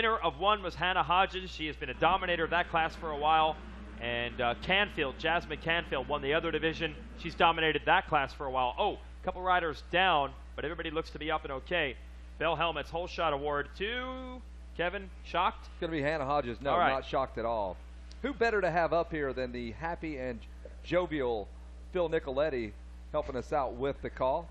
winner of one was Hannah Hodges. She has been a dominator of that class for a while. And Canfield, Jasmine Canfield, won the other division. She's dominated that class for a while. Oh, a couple riders down, but everybody looks to be up and okay. Bell Helmet's Whole Shot Award to Kevin. Shocked? It's going to be Hannah Hodges. No, not shocked at all. Who better to have up here than the happy and jovial Phil Nicoletti helping us out with the call?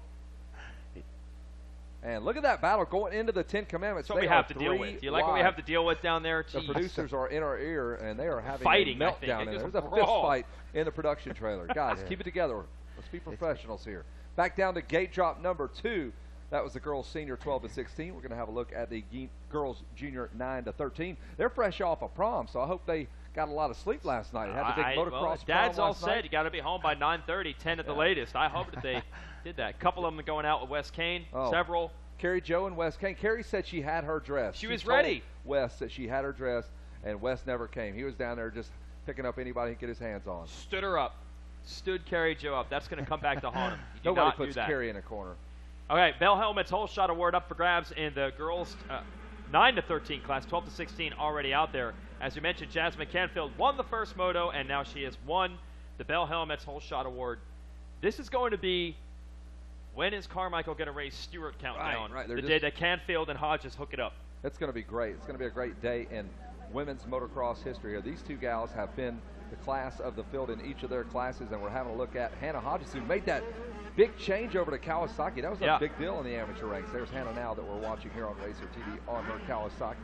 And look at that battle going into the 10 Commandments. That's what we have to deal with. Do you like what we have to deal with down there? Jeez. The producers are in our ear, and they are having fighting, a meltdown. There's a fist fight in the production trailer. Guys, keep it together. Let's be professionals here. Back down to gate drop number 2. That was the girls senior 12 to 16. We're going to have a look at the girls junior 9 to 13. They're fresh off a prom, so I hope they got a lot of sleep last night. Had the big motocross prom Dad's all last said night. You got to be home by 9:30, 10 at the latest. I hope that they did that. A couple of them going out with Wes Kane, several. Carrie Joe and Wes Kane. Carrie said she had her dress. She was ready. Wes that she had her dress, and Wes never came. He was down there just picking up anybody he could get his hands on. Stood her up. Stood Carrie Joe up. That's going to come back to haunt him. Nobody puts Carrie in a corner. Okay, Bell Helmet's Whole Shot Award up for grabs in the girls 9 to 13 class, 12 to 16 already out there. As you mentioned, Jasmine Canfield won the first moto, and now she has won the Bell Helmet's Whole Shot Award. This is going to be, when is Carmichael going to race Stewart Countdown? Right. The day that Canfield and Hodges hook it up. It's going to be great. It's going to be a great day in women's motocross history here. These two gals have been the class of the field in each of their classes, and we're having a look at Hannah Hodges, who made that big change over to Kawasaki. That was a big deal in the amateur ranks. There's Hannah now that we're watching here on RacerTV on her Kawasaki.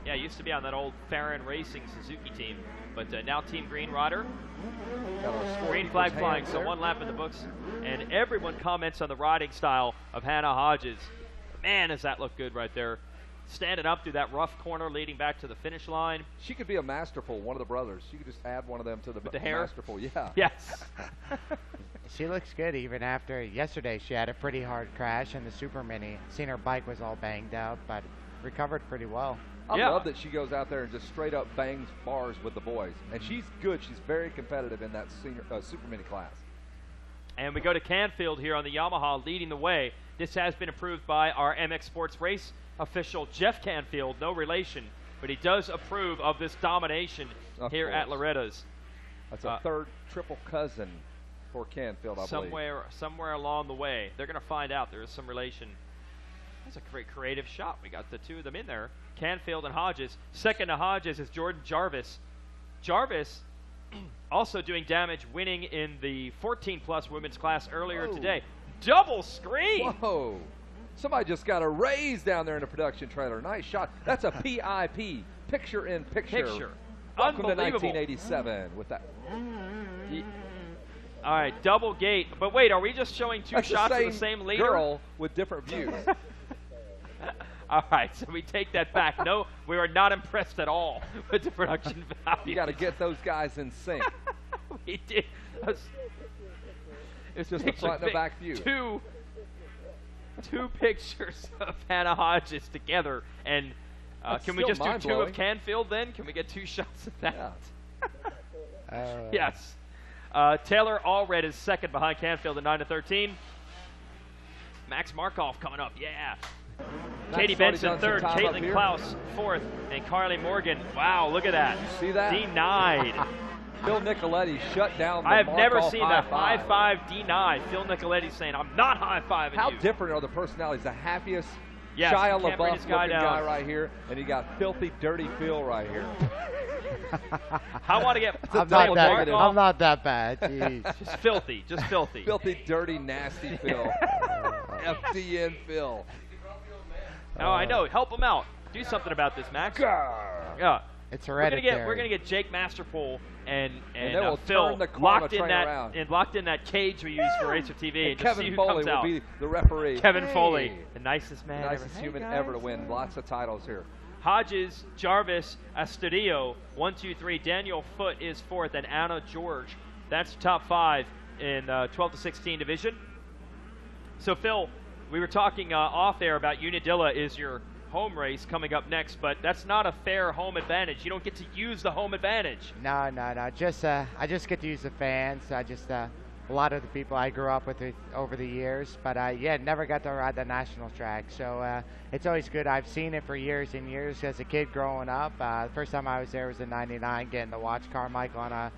Yeah, used to be on that old Farron Racing Suzuki team, but now Team Green Rider. Green flag flying, so one lap in the books. And everyone comments on the riding style of Hannah Hodges. Man, does that look good right there. Standing up through that rough corner leading back to the finish line. She could be a Masterful, one of the brothers. You could just add one of them to the hair? Masterful. Yeah. Yes. She looks good even after yesterday. She had a pretty hard crash in the Super Mini. Seen her bike was all banged up, but recovered pretty well. I love that she goes out there and just straight up bangs bars with the boys. And she's good. She's very competitive in that senior Super Mini class. And we go to Canfield here on the Yamaha leading the way. This has been approved by our MX Sports Race official, Jeff Canfield. No relation, but he does approve of this domination here at Loretta's. That's a third triple cousin for Canfield, I believe. Somewhere along the way. They're going to find out there is some relation. That's a great creative shot. We got the two of them in there. Canfield and Hodges. Second to Hodges is Jordan Jarvis. Jarvis also doing damage, winning in the 14-plus women's class earlier today. Double screen! Whoa! Somebody just got a raise down there in the production trailer. Nice shot. That's a PIP, picture-in-picture. Welcome to 1987 with that. All right, double gate. But wait, are we just showing two shots of the same leader? Girl with different views. All right, so we take that back. No, we are not impressed at all with the production value. You got to get those guys in sync. We did. It's just the front and the back view. Two pictures of Hannah Hodges together, and can we just do two of Canfield then? Can we get two shots of that? Yeah. Yes. Taylor Allred is second behind Canfield at 9 to 13. Max Markov coming up, yeah. Katie Benson third, Caitlin Klaus fourth, and Carly Morgan. Wow, look at that. You see that? Denied. Phil Nicoletti shut down the I have never Markov seen that high-five denied. Phil Nicoletti saying, I'm not high-fiving you. How different are the personalities? The happiest Shia LaBeouf looking guy right here, and you got filthy, dirty Phil right here. I want to get I'm not that bad. Jeez. Just filthy. Just filthy. Filthy, dirty, nasty Phil. FDN Phil. Oh, I know. Help him out. Do something about this, Max. Yeah. It's hereditary. We're gonna get Jake Masterpool and Phil locked in that cage we use for RacerTV and just see who Foley comes out. will be the referee. Kevin Foley, the nicest man, the nicest human ever to win lots of titles here. Hodges, Jarvis, Astudillo, 1, 2, 3. Daniel Foote is fourth, and Anna George. That's top 5 in 12 to 16 division. So Phil, we were talking off air about Unadilla is your home race coming up next, but that's not a fair home advantage. You don't get to use the home advantage. No. Just I just get to use the fans. I just a lot of the people I grew up with over the years. But yeah, never got to ride the national track. So it's always good. I've seen it for years and years as a kid growing up. The first time I was there was in '99, getting to watch Carmichael on a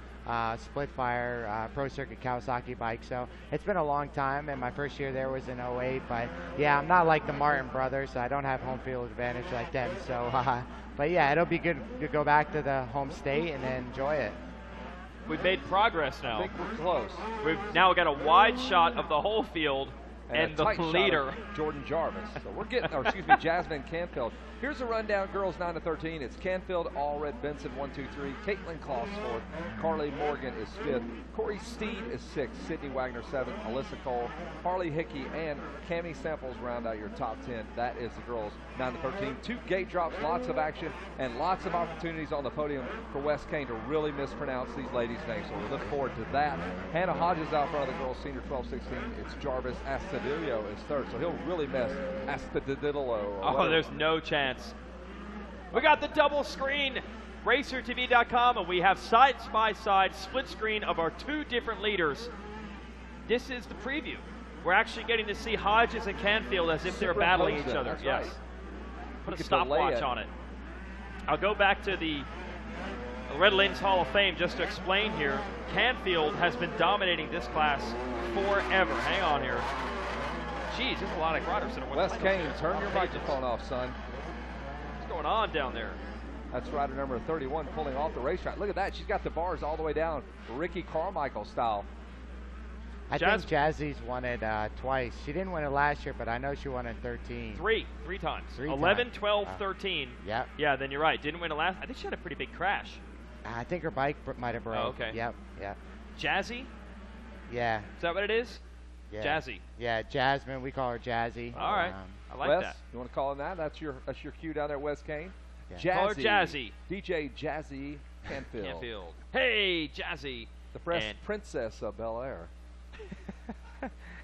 split fire Pro Circuit Kawasaki bike. So it's been a long time, and my first year there was in '08. But yeah, I'm not like the Martin brothers. I don't have home field advantage like them. So, but yeah, it'll be good to go back to the home state and enjoy it. We've made progress now. I think we're close. We've now got a wide shot of the whole field and the leader, Jordan Jarvis. So we're getting, or excuse me, Jasmine Canfield. Here's a rundown, girls 9 to 13. It's Canfield, Allred, Benson 1, 2, 3. Caitlin Kloss 4th. Carly Morgan is 5th. Corey Steed is 6th. Sydney Wagner 7th. Alyssa Cole, Harley Hickey, and Cammie Samples round out your top 10. That is the girls 9 to 13. 2 gate drops, lots of action, and lots of opportunities on the podium for Wes Kane to really mispronounce these ladies' names. So we look forward to that. Hannah Hodges out front of the girls, senior 12-16. It's Jarvis Astudillo is 3rd, so he'll really mess Astudillo. Oh, there's no chance. We got the double screen, RacerTV.com, and we have side-by-side split screen of our 2 different leaders. This is the preview. We're actually getting to see Hodges and Canfield as if they're battling each other. Yes. Right. Put a stopwatch on it. I'll go back to the Loretta Lynn's Hall of Fame just to explain here. Canfield has been dominating this class forever. Hang on here. Geez, there's a lot of riders that are Wes Kane, turn your microphone off, son. What's going on down there? That's rider number 31 pulling off the racetrack. Look at that. She's got the bars all the way down, Ricky Carmichael style. I think Jazzy's won it twice. She didn't win it last year, but I know she won it 13. Three times. 11, 12, 13. Yep. Yeah, then you're right. Didn't win it last. I think she had a pretty big crash. I think her bike might have broke. Oh, okay. Yep. Jazzy? Yeah. Is that what it is? Yeah. Jazzy. Yeah, Jasmine. We call her Jazzy. All right. I like Wes, that. you want to call him that? That's your cue down there, Wes Kane. Yeah. Jazzy. Call her Jazzy. DJ Jazzy Canfield. Hey, Jazzy. The Fresh Princess of Bel Air.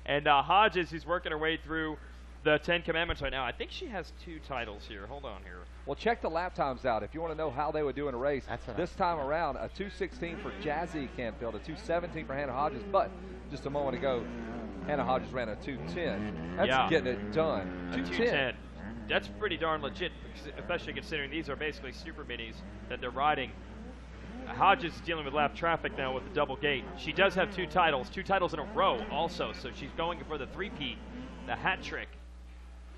And Hodges, who's working her way through the 10 Commandments right now. I think she has 2 titles here. Hold on here. Well, check the lap times out if you want to know how they would do in a race. This time around, a 2:16 for Jazzy Canfield, a 2:17 for Hannah Hodges. But just a moment ago, Hannah Hodges ran a 2:10. That's getting it done. 2:10. That's pretty darn legit, especially considering these are basically super minis that they're riding. Hodges is dealing with lap traffic now with the double gate. She does have 2 titles in a row also, so she's going for the 3-peat, the hat trick,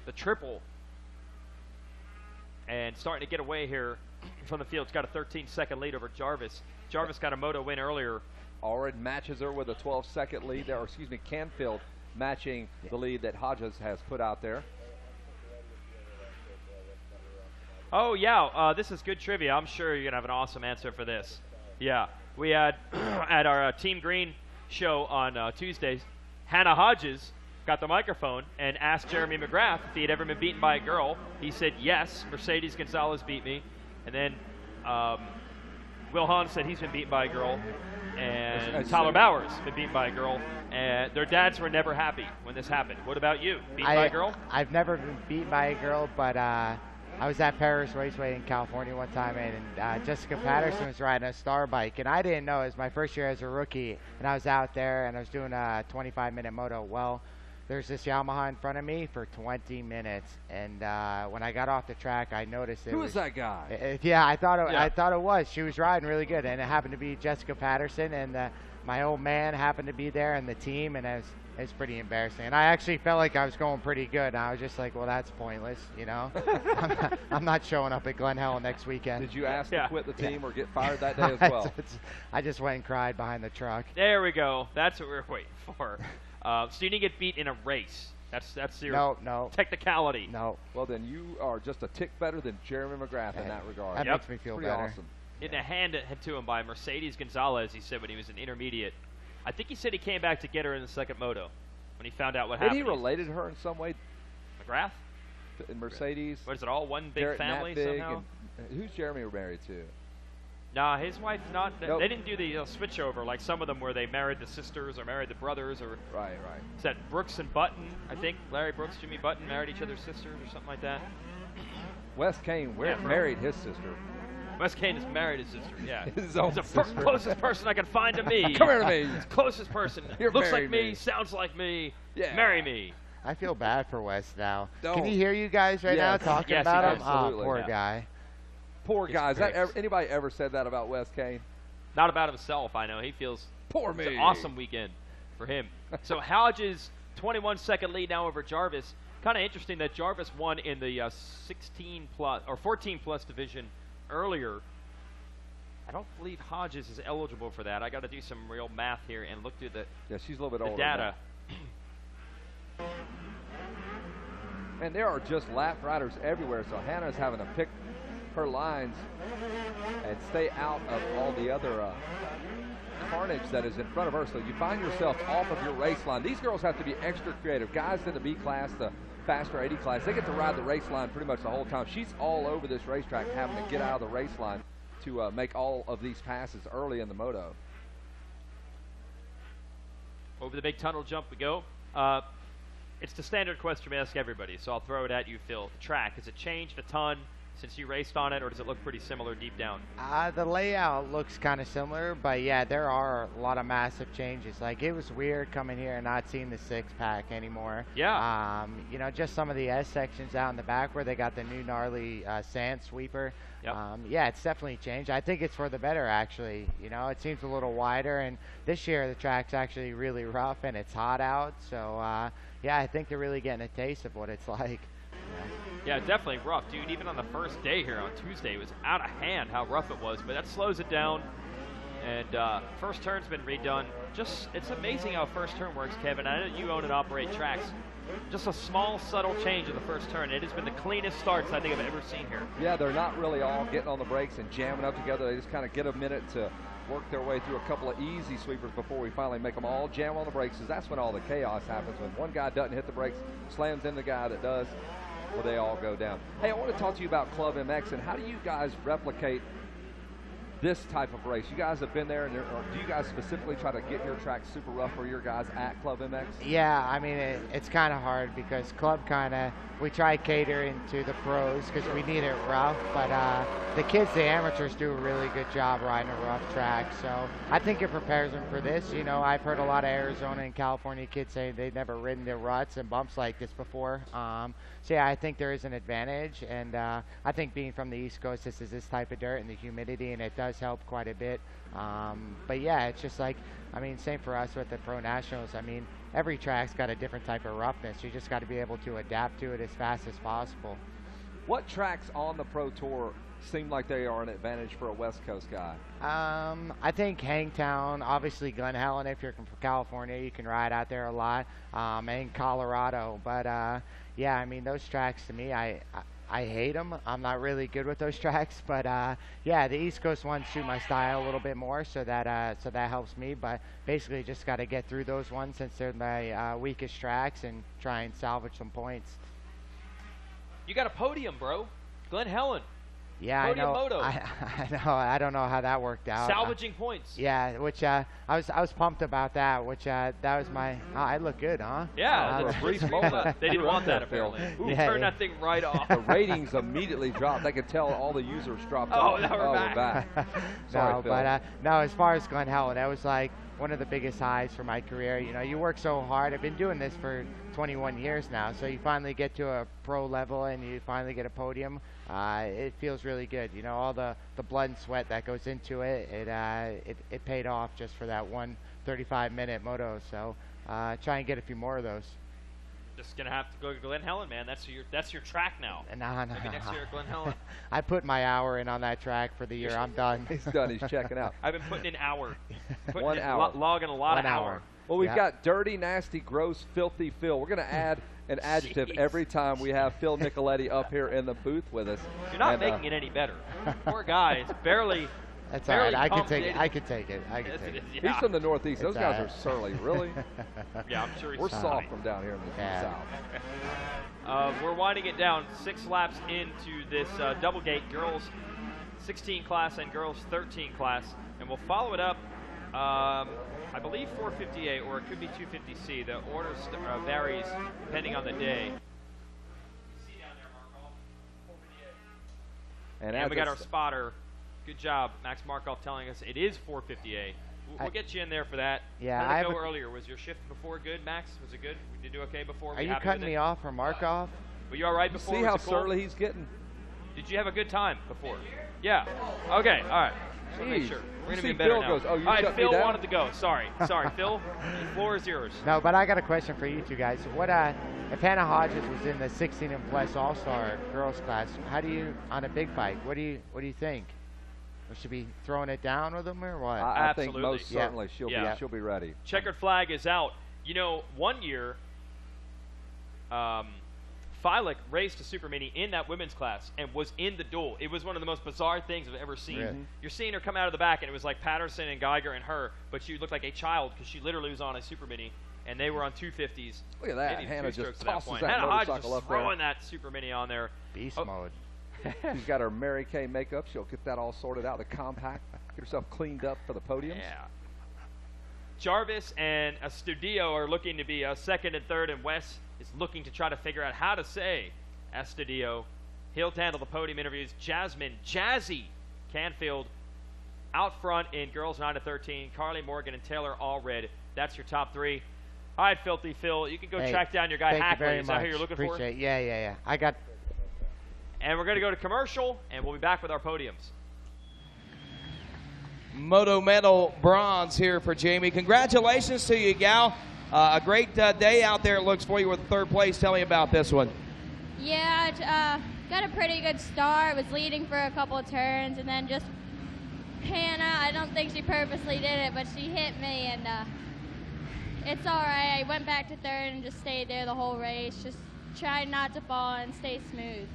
the triple, and starting to get away here from the field. It's got a 13-second lead over Jarvis. Jarvis got a Moto win earlier. Allred matches her with a 12-second lead there, or excuse me, Canfield matching the lead that Hodges has put out there. Oh, yeah, this is good trivia. I'm sure you're going to have an awesome answer for this. Yeah, we had at our Team Green show on Tuesdays, Hannah Hodges got the microphone and asked Jeremy McGrath if he had ever been beaten by a girl. He said, yes, Mercedes Gonzalez beat me. And then Will Hahn said he's been beaten by a girl. And Tyler Bowers been beaten by a girl. And their dads were never happy when this happened. What about you? Beaten by a girl? I've never been beaten by a girl, but I was at Paris Raceway in California one time, and Jessica Patterson was riding a star bike, and I didn't know. It was my first year as a rookie, and I was out there, and I was doing a 25-minute moto. Well, there's this Yamaha in front of me for 20 minutes, and when I got off the track, I noticed it Who was that guy? Yeah, I thought it was. She was riding really good, and it happened to be Jessica Patterson, and my old man happened to be there, and the team, and it's pretty embarrassing. And I actually felt like I was going pretty good. And I was just like, well, that's pointless, you know. I'm not showing up at Glen Helen next weekend. Did you ask to quit the team or get fired that day as well? I just went and cried behind the truck. There we go. That's what we're waiting for. So you didn't get beat in a race. That's your technicality. No. Well, then you are just a tick better than Jeremy McGrath in that regard. That makes me feel pretty better. Awesome. In the hand to him by Mercedes Gonzalez, he said when he was an intermediate. I think he said he came back to get her in the second moto when he found out what happened. He related her in some way? McGrath? In Mercedes? What is it, all one big family somehow? Who's Jeremy married to? Nah, his wife not. Nope. They didn't do the switch over like some of them where they married the sisters or married the brothers or. Right. Is that Brooks and Button? I think Larry Brooks, Jimmy Button married each other's sisters or something like that. Wes Kane married his sister. Wes Kane is married his sister. Yeah. His own He's the sister. closest person I can find to me. Come here to me. He's the closest person. You're Looks marry like me, me. sounds like me. Yeah. Marry me. I feel bad for Wes now. Don't. Can you hear you guys right now Yes. talking Yes, about he him? does. Oh, Absolutely. poor Yeah. guy. Poor guy. Has that great. anybody ever said that about Wes Kane? Not about himself, I know. He feels Poor it's me. an awesome weekend for him. So Hodges' 21-second lead now over Jarvis. Kind of interesting that Jarvis won in the 16 plus or 14 plus division earlier. I don't believe Hodges is eligible for that. I got to do some real math here and look through the Yeah, she's a little bit older. data. And there are just lap riders everywhere, so Hannah's having to pick her lines and stay out of all the other carnage that is in front of her. So you find yourself off of your race line. These girls have to be extra creative. Guys in the B class, the faster 80 class, they get to ride the race line pretty much the whole time. She's all over this racetrack having to get out of the race line to make all of these passes early in the moto. Over the big tunnel jump we go. It's the standard question we ask everybody, so I'll throw it at you, Phil. The track, has it changed a ton since you raced on it, or does it look pretty similar deep down? The layout looks kind of similar, but yeah, there are a lot of massive changes. Like, it was weird coming here and not seeing the six-pack anymore. Yeah. You know, just some of the S sections out in the back where they got the new gnarly sand sweeper. Yep. Yeah, it's definitely changed. I think it's for the better, actually. You know, it seems a little wider, and this year the track's actually really rough and it's hot out. So, yeah, I think they're really getting a taste of what it's like. Yeah, definitely rough, dude. Even on the first day here on Tuesday, it was out of hand how rough it was, but that slows it down. And first turn's been redone. Just, it's amazing how first turn works, Kevin. I know you own and operate tracks. Just a small, subtle change in the first turn. It has been the cleanest starts I think I've ever seen here. Yeah, they're not really all getting on the brakes and jamming up together. They just kind of get a minute to work their way through a couple of easy sweepers before we finally make them all jam on the brakes, because that's when all the chaos happens. When one guy doesn't hit the brakes, slams in the guy that does, well, they all go down. Hey, I want to talk to you about Club MX, and how do you guys replicate this type of race? You guys have been there, and do you guys specifically try to get your track super rough for your guys at Club MX? Yeah, I mean, it's kind of hard because Club we try catering to the pros because we need it rough, but the kids, the amateurs, do a really good job riding a rough track. So I think it prepares them for this. You know, I've heard a lot of Arizona and California kids say they've never ridden the ruts and bumps like this before. So yeah, I think there is an advantage, and I think being from the East Coast, this is this type of dirt and the humidity, and it does help quite a bit. But yeah, it's just like, I mean, same for us with the Pro Nationals. I mean, every track's got a different type of roughness. You just got to be able to adapt to it as fast as possible. What tracks on the Pro Tour seem like they are an advantage for a West Coast guy? I think Hangtown, obviously Glen Helen, if you're from California, you can ride out there a lot, and Colorado. But yeah, I mean, those tracks to me, I hate them. I'm not really good with those tracks, but yeah, the East Coast ones suit my style a little bit more, so that helps me. But basically, just got to get through those ones since they're my weakest tracks and try and salvage some points. You got a podium, bro. Glen Helen. Yeah, Podium I know. Moto. I know. I don't know how that worked out. Salvaging points. Yeah, which I was pumped about that. Which that was my. I look good, huh? Yeah, For a brief moment. they didn't want that apparently. Ooh, Yeah, turn yeah. that thing right off. The ratings immediately dropped. They could tell all the users dropped Oh, off. now we're back. Sorry, No, Phil. but no, as far as Glen Helen, that was like one of the biggest highs for my career. You know, you work so hard. I've been doing this for 21 years now, so you finally get to a pro level and you finally get a podium. It feels really good. You know, all the blood and sweat that goes into it, it paid off just for that one 35-minute moto. So try and get a few more of those. Just gonna have to go to Glen Helen, man. That's your track now. No. Maybe next year at Glen Helen. I put my hour in on that track for the year. I'm done. He's done. He's checking out. I've been putting in hour. Putting 1 in hour. Logging a lot of 1 hour. hour. Well, we've Yeah. got dirty, nasty, gross, filthy Phil. We're going to add an adjective Jeez. every time we have Phil Nicoletti up here in the booth with us. You're not And, making it any better. Poor guy. It's barely. That's all right. barely I can pumped take in. it. I can take it. I can Yes, take it it. is, He's yeah. from the Northeast. Those It's guys all are right. surly. Really? Yeah, I'm sure he's We're fine. soft from down here in the Yeah. South. We're winding it down 6 laps into this double gate girls 16 class and girls 13 class, and we'll follow it up. I believe 458, or it could be 250C. The order varies depending on the day. And And as we got our it's- spotter Good job. Max Markov telling us it is 450A. We'll get you in there for that. Yeah, How did it go earlier? Was your shift before good, Max? Was it good? Did you do okay before? Are you cutting me off for Markov? Were you all right before? See how surly he's getting? Did you have a good time before? Yeah. Okay. All right. Just want to make sure. We're going to be better Phil now. goes, oh, you all right, shut me Phil down? wanted to go. Sorry. Phil, the floor is yours. No, but I got a question for you two guys. What if Hannah Hodges was in the 16 and plus All-Star girls class? How do you on a big bike? What do you think? We should be throwing it down with them or what? I think most certainly she'll be ready. Checkered flag is out. You know, one year, Filik raced a Super Mini in that women's class and was in the duel. It was one of the most bizarre things I've ever seen. Really? You're seeing her come out of the back, and it was like Patterson and Geiger and her, but she looked like a child because she literally was on a Super Mini, and they were on 250s. Look at that. Maybe Hannah two-strokes just at tosses point. that Hannah Hodges motorcycle just up there. throwing that Super Mini on there. Beast mode. She's got her Mary Kay makeup. She'll get that all sorted out, the compact, get herself cleaned up for the podiums. Yeah. Jarvis and Estudio are looking to be second and third, and Wes is looking to try to figure out how to say Estudio. He'll handle the podium interviews. Jasmine Jazzy Canfield out front in girls 9 to 13. Carly Morgan and Taylor Allred. That's your top three. All right, Filthy Phil, you can go track down your guy Hackley. Is that who you're looking for? Appreciate it. Yeah. I got. And we're going to go to commercial, and we'll be back with our podiums. Moto medal bronze here for Jamie. Congratulations to you, gal. A great day out there, it looks, for you with third place. Tell me about this one. Yeah, got a pretty good start. Was leading for a couple of turns, and then just Hannah, I don't think she purposely did it, but she hit me, and it's all right. I went back to third and just stayed there the whole race. Just tried not to fall and stay smooth.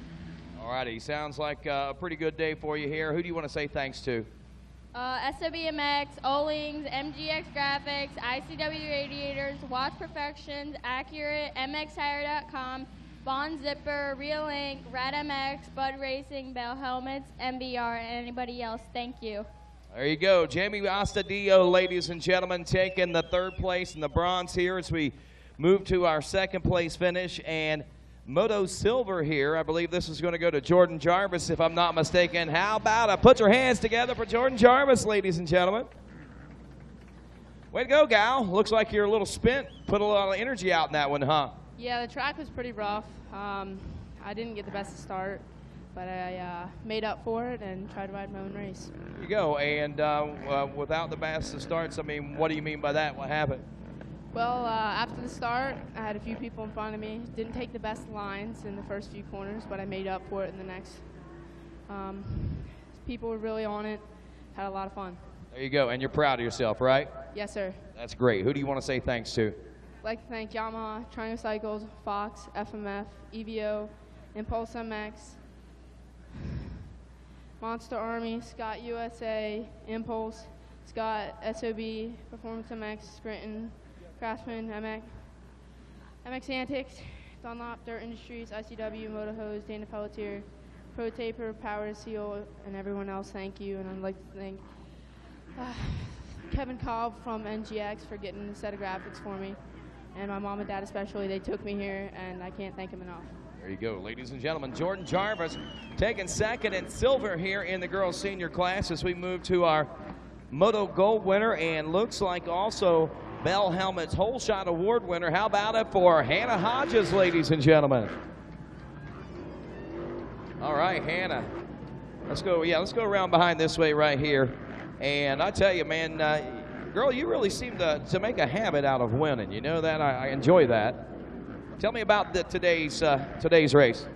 All righty, sounds like a pretty good day for you here. Who do you want to say thanks to? SOBMX, Olings, MGX Graphics, ICW Radiators, Watch Perfections, Accurate, MXTire.com, Bond Zipper, Real Ink, Rad MX, Bud Racing, Bell Helmets, MBR, and anybody else. Thank you. There you go. Jamie Astudillo, ladies and gentlemen, taking the third place in the bronze here as we move to our second place finish. And Moto silver here. I believe this is going to go to Jordan Jarvis, if I'm not mistaken. How about it? Put your hands together for Jordan Jarvis, ladies and gentlemen. Way to go, gal. Looks like you're a little spent. Put a lot of energy out in that one, huh? Yeah, the track was pretty rough. I didn't get the best start, but I made up for it and tried to ride my own race. There you go. And without the best of starts, I mean, what do you mean by that? What happened? Well, after the start, I had a few people in front of me. Didn't take the best lines in the first few corners, but I made up for it in the next. People were really on it. Had a lot of fun. There you go. And you're proud of yourself, right? Yes, sir. That's great. Who do you want to say thanks to? I'd like to thank Yamaha, Triangle Cycles, Fox, FMF, EVO, Impulse MX, Monster Army, Scott USA, Impulse, Scott SOB, Performance MX, Scranton, Craftsman, MX Antics, Dunlop, Dirt Industries, ICW, Moto Hose, Dana Pelletier, Pro Taper, Power Seal, and everyone else. Thank you. And I'd like to thank Kevin Cobb from NGX for getting a set of graphics for me. And my mom and dad especially, they took me here, and I can't thank them enough. There you go, ladies and gentlemen. Jordan Jarvis taking second and silver here in the girls' senior class as we move to our Moto Gold winner, and looks like also Bell Helmets Whole Shot Award winner. How about it for Hannah Hodges, ladies and gentlemen? All right, Hannah. Let's go around behind this way right here. And I tell you, man, girl, you really seem to make a habit out of winning. You know that? I enjoy that. Tell me about today's race.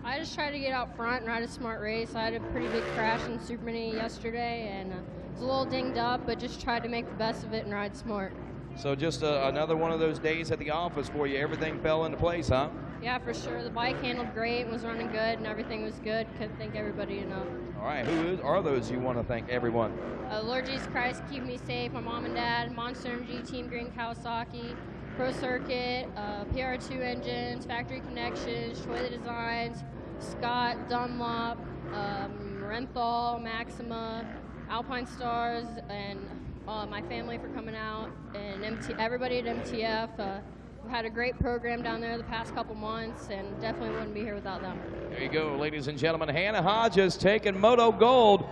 I just tried to get out front and ride a smart race. I had a pretty big crash in Super Mini yesterday, and was a little dinged up, but just tried to make the best of it and ride smart. So just another one of those days at the office for you. Everything fell into place, huh? Yeah, for sure. The bike handled great, was running good, and everything was good. Couldn't thank everybody enough. All right, who are those you want to thank everyone? Lord Jesus Christ, keep me safe. My mom and dad, Monster Energy, Team Green Kawasaki, Pro Circuit, PR2 Engines, Factory Connections, Toilet Designs, Scott, Dunlop, Renthal, Maxima, Alpine Stars, and my family for coming out, and everybody at MTF. We've had a great program down there the past couple months, and definitely wouldn't be here without them. There you go, ladies and gentlemen. Hannah Hodges taking Moto Gold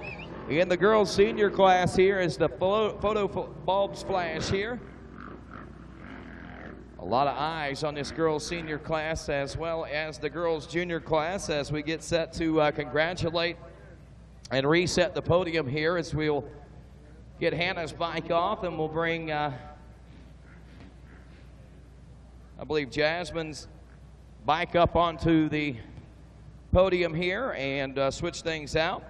In the girls' senior class here is the photo bulbs flash here. A lot of eyes on this girls' senior class as well as the girls' junior class as we get set to congratulate and reset the podium here as we'll get Hannah's bike off and we'll bring, I believe, Jasmine's bike up onto the podium here and switch things out.